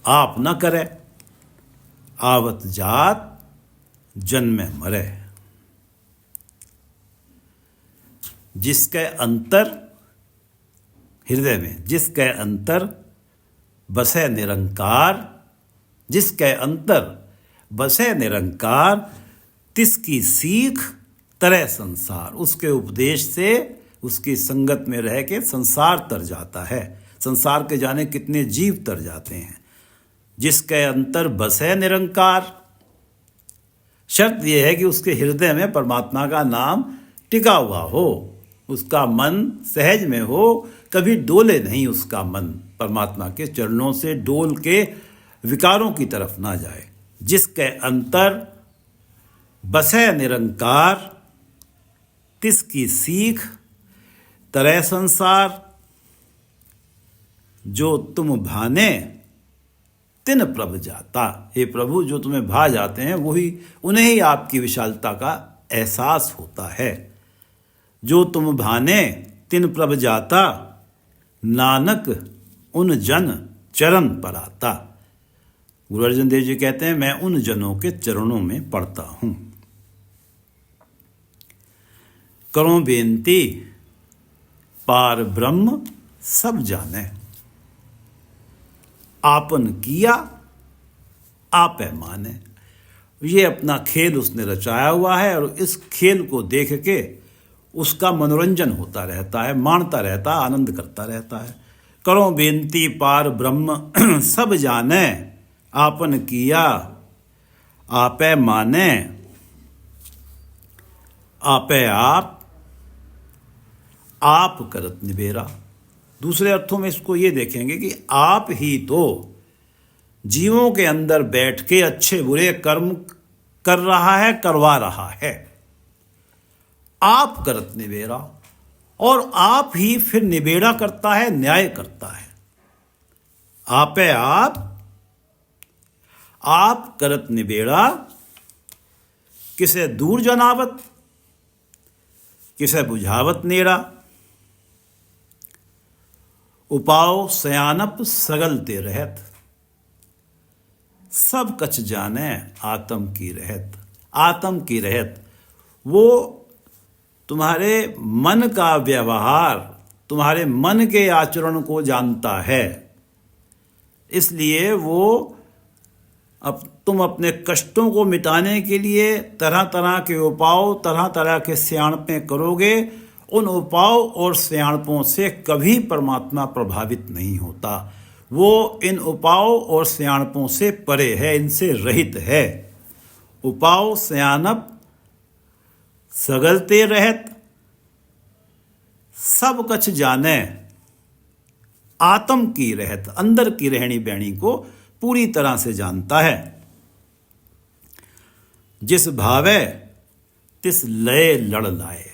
आप न करे, आवत जात जन्मे मरे। जिसके अंतर हृदय में, जिसके अंतर बसे निरंकार, जिसके अंतर बसे निरंकार, तिसकी सीख तरह संसार। उसके उपदेश से, उसकी संगत में रह के संसार तर जाता है। संसार के जाने कितने जीव तर जाते हैं। जिसके अंतर बसे निरंकार, शर्त यह है कि उसके हृदय में परमात्मा का नाम टिका हुआ हो, उसका मन सहज में हो, कभी डोले नहीं उसका मन, परमात्मा के चरणों से डोल के विकारों की तरफ ना जाए। जिसके अंतर बसे निरंकार, तिसकी सीख तरह संसार। जो तुम भाने तिन प्रभ जाता। हे प्रभु, जो तुम्हें भा जाते हैं वही, उन्हें ही आपकी विशालता का एहसास होता है। जो तुम भाने तिन प्रभ जाता, नानक उन जन चरण पर आता। गुरु अर्जन देव जी कहते हैं मैं उन जनों के चरणों में पड़ता हूं। करो बेनती पार ब्रह्म सब जाने, आपन किया आपे माने। ये अपना खेल उसने रचाया हुआ है और इस खेल को देख के उसका मनोरंजन होता रहता है, मानता रहता है, आनंद करता रहता है। करो बेनती पार ब्रह्म सब जाने, आपन किया आपे माने, आपे आप करत निबेरा। दूसरे अर्थों में इसको ये देखेंगे कि आप ही तो जीवों के अंदर बैठ के अच्छे बुरे कर्म कर रहा है, करवा रहा है। आप करत निबेरा, और आप ही फिर निबेड़ा करता है, न्याय करता है। आपे आप करत निबेड़ा, किसे दूर जनावत, किसे बुझावत नेड़ा। उपाव सयानप सगलते रहत, सब कछ जाने आत्म की रहत। आत्म की रहत, वो तुम्हारे मन का व्यवहार, तुम्हारे मन के आचरण को जानता है। इसलिए वो अब तुम अपने कष्टों को मिटाने के लिए तरह तरह के उपाय, तरह तरह के स्याणपें करोगे। उन उपाय और स्याणपों से कभी परमात्मा प्रभावित नहीं होता। वो इन उपाय और स्याणपों से परे है, इनसे रहित है। उपाय स्यानप सगलते रहत, सब कछ जाने आत्म की रहत। अंदर की रहनी बहनी को पूरी तरह से जानता है। जिस भावे तिस लय लड़ लाए,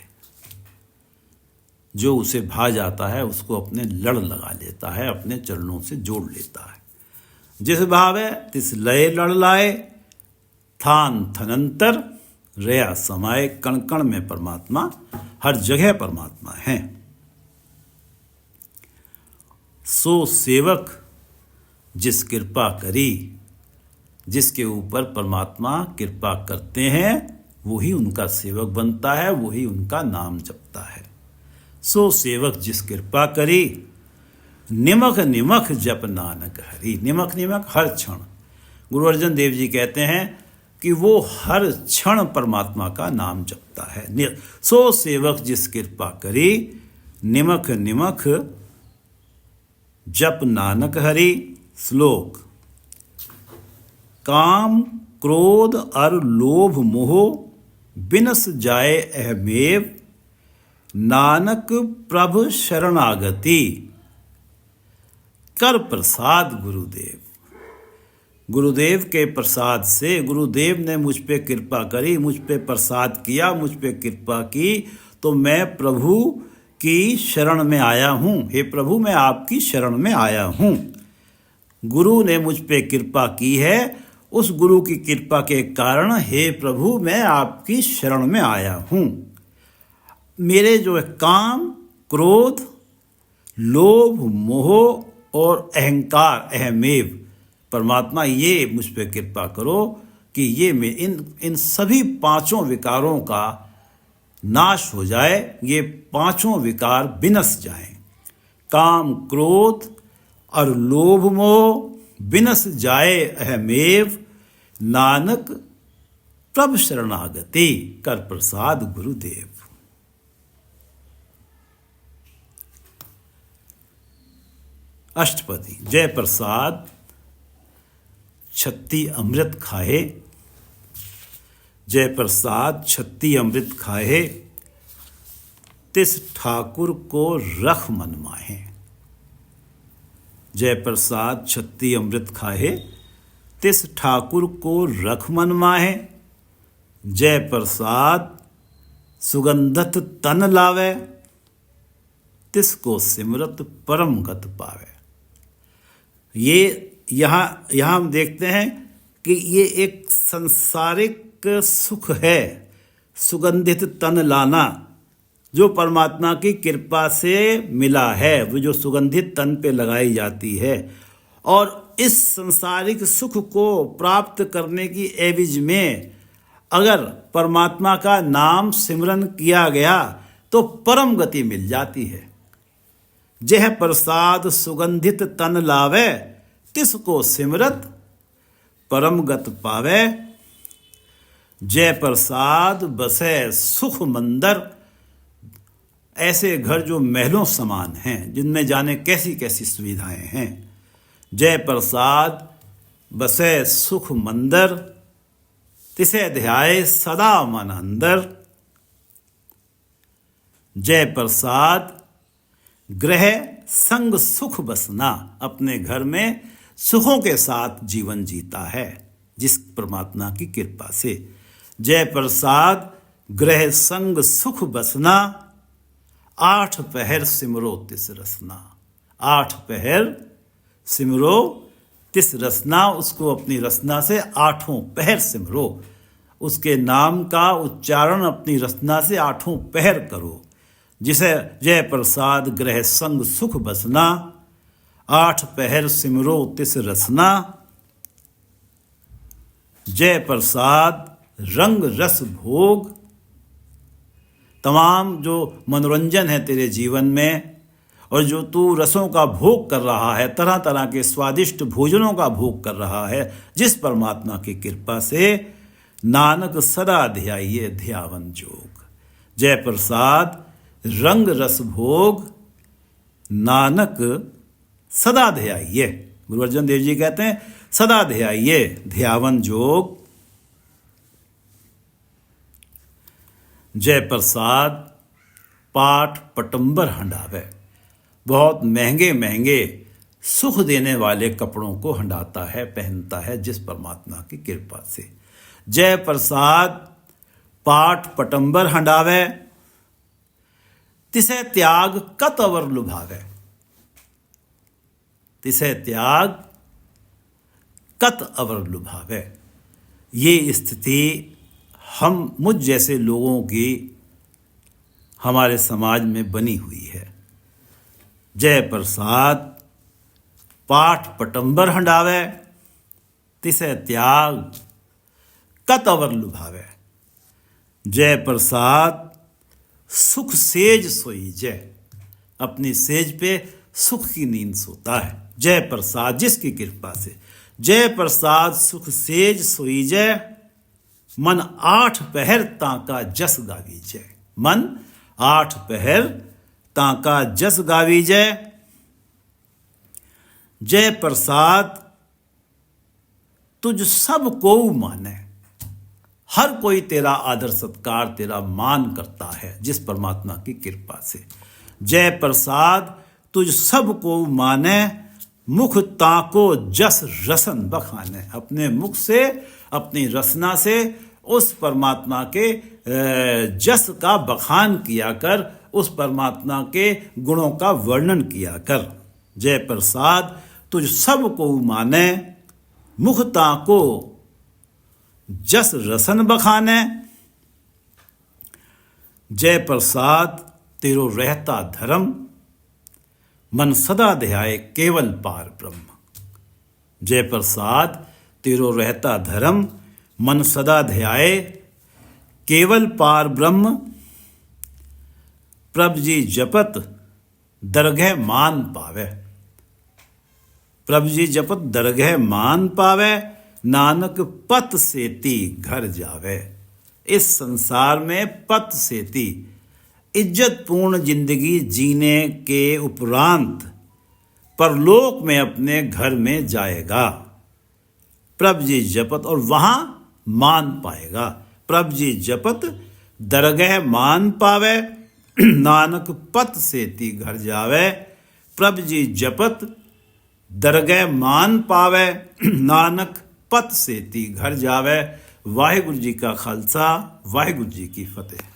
जो उसे भा जाता है उसको अपने लड़ लगा लेता है, अपने चरणों से जोड़ लेता है। जिस भावे तिस लय लड़ लाए, थान थनंतर रया समाये। कण कण में परमात्मा, हर जगह परमात्मा है। सो सेवक जिस कृपा करी, जिसके ऊपर परमात्मा कृपा करते हैं वही उनका सेवक बनता है, वही उनका नाम जपता है। सो सेवक जिस कृपा करी, निमख निमख जप नानक हरि। निमख निमख हर क्षण। गुरु अर्जन देव जी कहते हैं कि वो हर क्षण परमात्मा का नाम जपता है। सो सेवक जिस कृपा करी, निमख निमख जप नानक हरि। श्लोक। काम क्रोध और लोभ मोह बिनस जाए अहमेव, नानक प्रभु शरणागति कर प्रसाद गुरुदेव। गुरुदेव के प्रसाद से, गुरुदेव ने मुझ पे कृपा करी, मुझ पे प्रसाद किया, मुझ पे कृपा की, तो मैं प्रभु की शरण में आया हूँ। हे प्रभु, मैं आपकी शरण में आया हूँ। गुरु ने मुझ पे कृपा की है, उस गुरु की कृपा के कारण हे प्रभु मैं आपकी शरण में आया हूँ। मेरे जो काम, क्रोध, लोभ, मोह और अहंकार, अहमेव, परमात्मा ये मुझ पे कृपा करो कि ये मैं इन सभी पांचों विकारों का नाश हो जाए, ये पांचों विकार बिनस जाएं। काम, क्रोध और लोभ मोह बिनस जाए अहमेव, नानक प्रभु शरणागति कर प्रसाद गुरुदेव। अष्टपदी। जय प्रसाद छत्ती अमृत खाए, जय प्रसाद छत्ती अमृत खाए, तिस ठाकुर को रख मन माहे। जय प्रसाद छत्ती अमृत खाए, तिस ठाकुर को रख मन माहे। जय प्रसाद सुगंधत तन लावे, तिसको सिमरत परम गत पावे। ये यहाँ हम देखते हैं कि ये एक सांसारिक सुख है, सुगंधित तन लाना, जो परमात्मा की कृपा से मिला है, वो जो सुगंधित तन पे लगाई जाती है। और इस सांसारिक सुख को प्राप्त करने की एवज में अगर परमात्मा का नाम सिमरन किया गया तो परम गति मिल जाती है। जह प्रसाद सुगंधित तन लावे, तिसको सिमरत परम गत पावे। जय प्रसाद बसे सुख मंदर, ऐसे घर जो महलों समान हैं, जिनमें जाने कैसी कैसी सुविधाएं हैं। जय प्रसाद बसे सुख मंदर, तिसे ध्याए सदा मन अंदर। जय प्रसाद ग्रह संग सुख बसना, अपने घर में सुखों के साथ जीवन जीता है जिस परमात्मा की कृपा से। जय प्रसाद ग्रह संग सुख बसना, 8 पहर सिमरो तिस रसना। 8 पहर सिमरो तिस रसना, उसको अपनी रसना से 8 पहर सिमरो, उसके नाम का उच्चारण अपनी रसना से 8 पहर करो। जिसे जय प्रसाद ग्रह संग सुख बसना, 8 पहर सिमरो तिस रसना। जय प्रसाद रंग रस भोग, तमाम जो मनोरंजन है तेरे जीवन में और जो तू रसों का भोग कर रहा है, तरह तरह के स्वादिष्ट भोजनों का भोग कर रहा है, जिस परमात्मा की कृपा से नानक सदा ध्याइये ध्यावन जोग। जय प्रसाद रंग रस भोग, नानक सदा ध्याइये। गुरु अर्जन देव जी कहते हैं सदा ध्याइये ध्यावन जोग। जय प्रसाद पाठ पटंबर हंडावे, बहुत महंगे महंगे सुख देने वाले कपड़ों को हंडाता है, पहनता है जिस परमात्मा की कृपा से। जय प्रसाद पाठ पटंबर हंडावे, तिसे त्याग कत अवर लुभावे। तिसे त्याग कत अवर लुभावे, ये स्थिति हम मुझ जैसे लोगों की हमारे समाज में बनी हुई है। जय प्रसाद पाठ पटंबर हंडावे, तिसे त्याग कत अवर लुभावे। जय प्रसाद सुख सेज सोई जय, अपनी सेज पे सुख की नींद सोता है। जय प्रसाद जिसकी कृपा से। जय प्रसाद सुख सेज सोई जय, मन 8 पहर ताका जस गावी जय। मन 8 पहर ताका जस गावी जय। जय प्रसाद तुझ सब को माने, हर कोई तेरा आदर सत्कार तेरा मान करता है जिस परमात्मा की कृपा से। जय प्रसाद तुझ सब को माने, मुख ताको जस रसन बखाने, अपने मुख से अपनी रसना से उस परमात्मा के जस का बखान किया कर, उस परमात्मा के गुणों का वर्णन किया कर। जय प्रसाद तुझ सब को माने, मुख ताको जस रसन बखाने। जय प्रसाद तेरो रहता धर्म, मन सदा ध्याए केवल पार ब्रह्म। जय प्रसाद तेरो रहता धर्म, मन सदा ध्याए केवल पार ब्रह्म। प्रभ जी जपत दरगह मान पावे, प्रभ जी जपत दरगह मान पावे, नानक पत सेती घर जावे। इस संसार में पत सेती इज्जत पूर्ण जिंदगी जीने के उपरांत परलोक में अपने घर में जाएगा। प्रभ जी जपत और वहां मान पाएगा। प्रभ जी जपत दरगह मान पावे, नानक पत सेती घर जावे। प्रभ जी जपत दरगह मान पावे, नानक पत सेती घर जावे। वाहिगुरु जी का खालसा, वाहिगुरु जी की फतेह।